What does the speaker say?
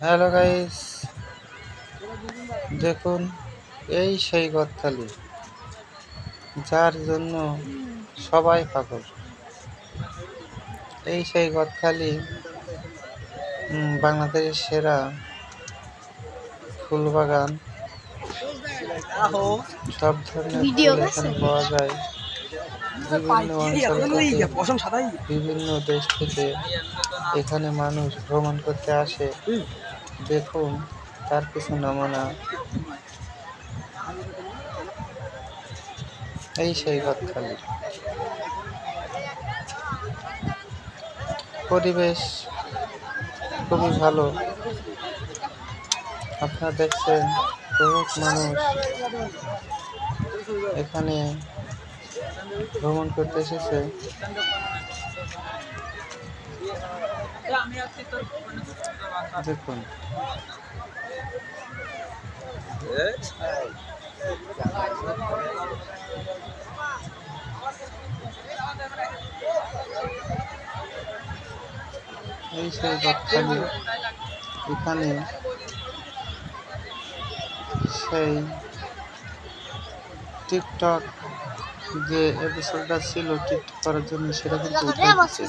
Hello guys, দেখুন এই সেই গদখালি যার জন্য সবাই পাগল। এই সেই গদখালি বাংলাদেশের সেরা ফুল বাগান। সব ধরনের ফুল এখানে পাওয়া যায়। বিভিন্ন অঞ্চল থেকে, বিভিন্ন দেশ থেকে এখানে মানুষ ভ্রমণ করতে আসে। দেখুন তার কিছু নমুনা। এই সেই গদখালি পরিবেশ খুবই ভালো। আপনারা দেখছেন বহুত মানুষ এখানে ভ্রমণ করতে এসেছে। দেখুন এই সেই গদখালি। এখানে সেই টিকটক যে এপিসোডটা ছিল টিকটক করার জন্য, সেটা কিন্তু উঠে গেছে।